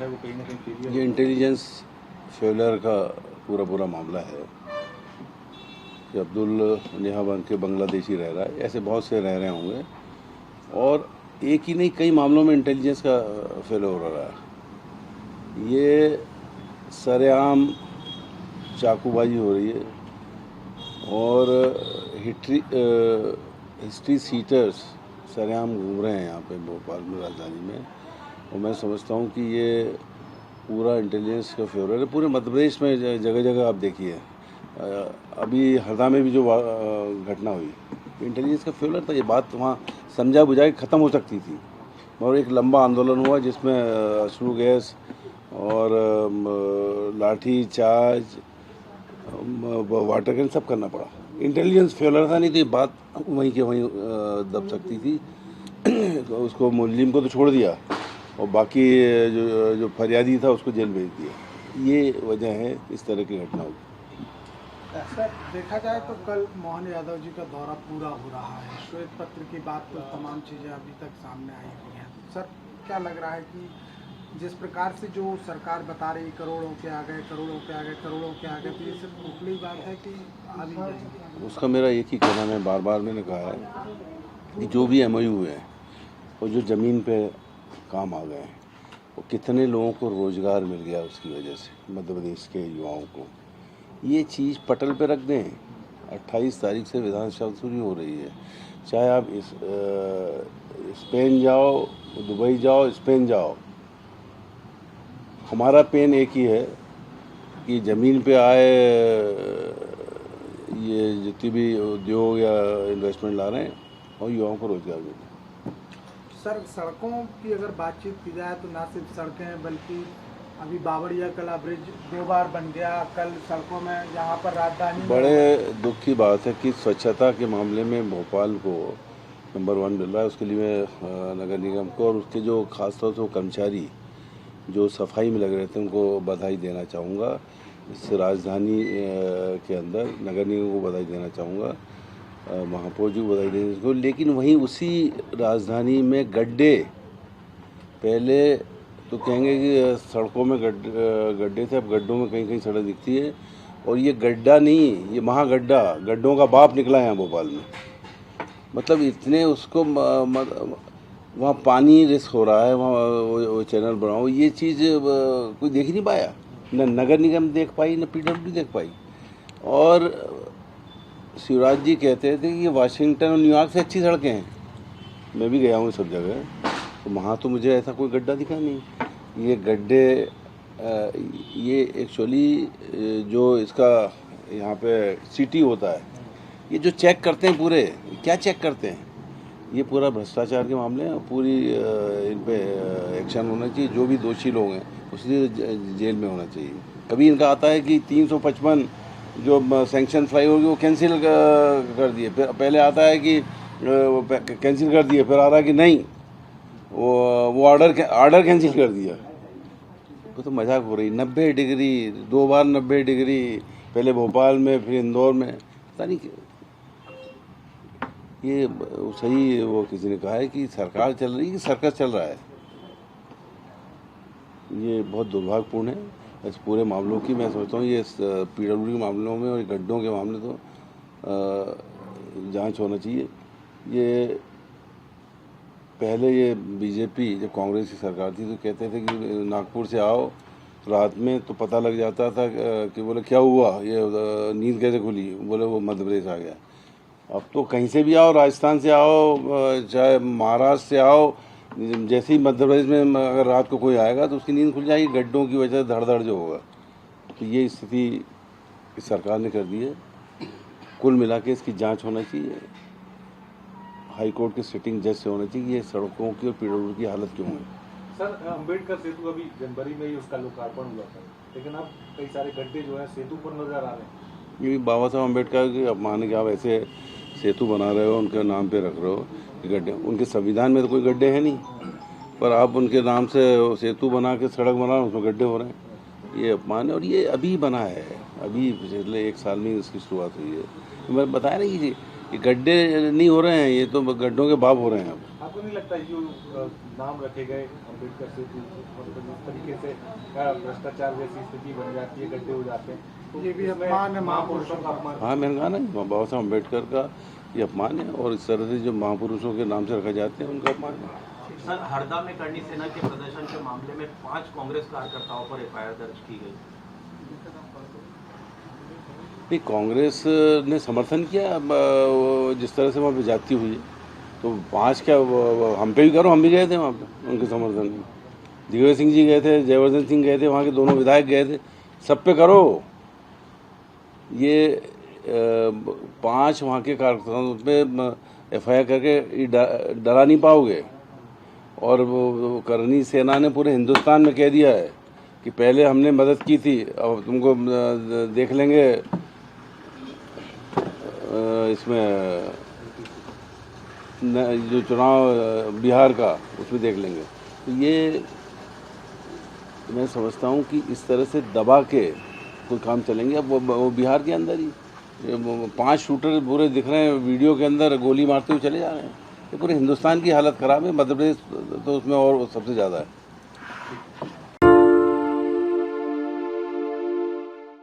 है वो कहीं ना कहीं फेलियर। ये इंटेलिजेंस फेलियर का पूरा मामला है कि अब्दुल नेहा बन के बांग्लादेशी रह रहा है, ऐसे बहुत से रह रहे होंगे और एक ही नहीं कई मामलों में इंटेलिजेंस का फेलियर हो रहा है। ये सरेआम चाकूबाजी हो रही है और हिस्ट्री सीटर्स सरेआम घूम रहे हैं यहाँ पे भोपाल में, राजधानी में। और मैं समझता हूँ कि ये पूरा इंटेलिजेंस का फेवर है। पूरे मध्य प्रदेश में जगह जगह आप देखिए, अभी हरदा में भी जो घटना हुई, इंटेलिजेंस का फेवर था। ये बात वहाँ समझा बुझा के ख़त्म हो सकती थी, और एक लंबा आंदोलन हुआ जिसमें अश्रु गैस और लाठी चार्ज, वाटर कैन सब करना पड़ा। इंटेलिजेंस फेलर था, नहीं तो ये बात वहीं के वहीं दब सकती थी। उसको मुल्जिम को तो छोड़ दिया और बाकी जो फरियादी था उसको जेल भेज दिया। ये वजह है इस तरह की घटनाओं की। सर देखा जाए तो कल मोहन यादव जी का दौरा पूरा हो रहा है, श्वेत पत्र की बात तो तमाम चीज़ें अभी तक सामने आई हुई हैं। सर क्या लग रहा है कि जिस प्रकार से जो सरकार बता रही करोड़ों के आ गए, करोड़ों के आ गए, करोड़ों के आ गए, तो ये सिर्फ उपली बात है कि अभी जाएंगे? उसका मेरा एक ही कहना, मैं बार बार मैंने कहा है कि जो भी MOU हुए हैं और जो ज़मीन पे काम आ गए हैं, वो कितने लोगों को रोज़गार मिल गया उसकी वजह से, मध्य प्रदेश के युवाओं को। ये चीज़ पटल पे रख दें। 28 तारीख से विधानसभा शुरू हो रही है, चाहे आप स्पेन जाओ, दुबई जाओ, स्पेन जाओ, हमारा पेन एक ही है कि ज़मीन पे आए ये जितनी भी उद्योग या इन्वेस्टमेंट ला रहे हैं और युवाओं को रोजगार दें। सर सड़कों की अगर बातचीत की जाए तो ना सिर्फ सड़कें हैं बल्कि अभी बावड़िया कला ब्रिज 2 बार बन गया। कल सड़कों में यहाँ पर राजधानी बड़े दुख की बात है कि स्वच्छता के मामले में भोपाल को नंबर 1 मिल रहा है। उसके लिए मैं नगर निगम को और उसके जो खासतौर से कर्मचारी जो सफाई में लगे रहते हैं उनको बधाई देना चाहूँगा। इस राजधानी के अंदर नगर निगम को बधाई देना चाहूँगा, महापौर जी को बधाई देने को। लेकिन वहीं उसी राजधानी में गड्ढे, पहले तो कहेंगे कि सड़कों में गड्ढे थे, अब गड्ढों में कहीं कहीं सड़क दिखती है। और ये गड्ढा नहीं, ये महागड्ढा, गड्ढों का बाप निकला है यहाँ भोपाल में। मतलब इतने उसको वहाँ पानी रिस्क हो रहा है, वहाँ वो चैनल बनाओ, ये चीज़ कोई देख ही नहीं पाया, न नगर निगम देख पाई, न PWD देख पाई। और शिवराज जी कहते थे कि वाशिंगटन और न्यूयॉर्क से अच्छी सड़कें हैं। मैं भी गया हूँ सब जगह, तो वहाँ तो मुझे ऐसा कोई गड्ढा दिखा नहीं। ये गड्ढे, ये एक्चुअली जो इसका यहाँ पे सिटी होता है, ये जो चेक करते हैं पूरे, क्या चेक करते हैं, ये पूरा भ्रष्टाचार के मामले हैं। पूरी इन पे एक्शन होना चाहिए। जो भी दोषी लोग हैं उसी जेल में होना चाहिए। कभी इनका आता है कि 355 जो सैंक्शन फ्लाई होगी वो कैंसिल कर दिए, फिर पहले आता है कि कैंसिल कर दिए, फिर आ रहा है कि नहीं वो ऑर्डर कैंसिल कर दिया। वो तो मजाक हो रही। 90 डिग्री 2 बार 90 डिग्री, पहले भोपाल में फिर इंदौर में, पता नहीं ये सही। वो किसी ने कहा है कि सरकार चल रही है कि सर्कस चल रहा है। ये बहुत दुर्भाग्यपूर्ण है। इस पूरे मामलों की मैं सोचता हूँ ये PWD के मामलों में और गड्ढों के मामले तो जांच होना चाहिए। ये पहले ये बीजेपी जब कांग्रेस की सरकार थी तो कहते थे कि नागपुर से आओ रात में तो पता लग जाता था कि बोले क्या हुआ, ये नींद कैसे खुली, बोले वो मध्य प्रदेश आ गया। अब तो कहीं से भी आओ, राजस्थान से आओ, चाहे महाराष्ट्र से आओ, जैसे ही मध्य प्रदेश में अगर रात को कोई आएगा तो उसकी नींद खुल जाएगी गड्ढों की वजह से, धड़ जो होगा। तो ये स्थिति इस सरकार ने कर दी है। कुल मिला के इसकी जांच होना चाहिए, हाई कोर्ट के सिटिंग जज से होना चाहिए ये सड़कों की और PWD की हालत क्यों है। सर अम्बेडकर सेतु अभी जनवरी में ही उसका लोकार्पण हुआ था, लेकिन अब कई सारे गड्ढे जो है सेतु पर नजर आ रहे हैं। ये बाबा साहब अम्बेडकर के अपमान के आप ऐसे सेतु बना रहे हो, उनके नाम पे रख रहे हो गड्ढे। उनके संविधान में तो कोई गड्ढे हैं नहीं, पर आप उनके नाम से सेतु बना के सड़क बना रहे हो, उसमें गड्ढे हो रहे हैं। ये अपमान है। और ये अभी बना है, अभी पिछले 1 साल में इसकी शुरुआत हुई है। तो मैं बताया ना कि ये गड्ढे नहीं हो रहे हैं, ये तो गड्ढों के बाप हो रहे हैं अब। आपको नहीं लगता है जो नाम रखे गए अम्बेडकर सेतु मतलब इस तरीके से भ्रष्टाचार जैसी स्थिति बन जाती है, गड्ढे हो जाते हैं, तो ये भी इसमें अपमान है महापुरुषों का अपमान। हाँ, मैंने कहा ना बाबा साहब अम्बेडकर का ये अपमान है और इस तरह से जो महापुरुषों के नाम से रखे जाते हैं उनका अपमान है। सर, हरदा में करनी सेना के प्रदर्शन के मामले में 5 कांग्रेस कार्यकर्ताओं पर एफआईआर दर्ज की गई। नहीं, कांग्रेस ने समर्थन किया जिस तरह से वहाँ पे जाती हुई है, तो 5 क्या हम पे भी करो, हम भी गए थे वहाँ पे उनके समर्थन में। दिग्विजय सिंह जी गए थे, जयवर्धन सिंह गए थे, वहाँ के दोनों विधायक गए थे, सब पे करो। ये 5 वहाँ के कार्यकर्ताओं पे एफआईआर करके डरा नहीं पाओगे। और वो करनी सेना ने पूरे हिंदुस्तान में कह दिया है कि पहले हमने मदद की थी, अब तुमको देख लेंगे इसमें जो चुनाव बिहार का उसमें देख लेंगे। तो ये मैं समझता हूँ कि इस तरह से दबा के कोई काम चलेंगे। अब वो बिहार के अंदर ही 5 शूटर पूरे दिख रहे हैं वीडियो के अंदर, गोली मारते हुए चले जा रहे हैं। ये पूरे हिंदुस्तान की हालत ख़राब है, मध्य प्रदेश तो उसमें और सबसे ज़्यादा है।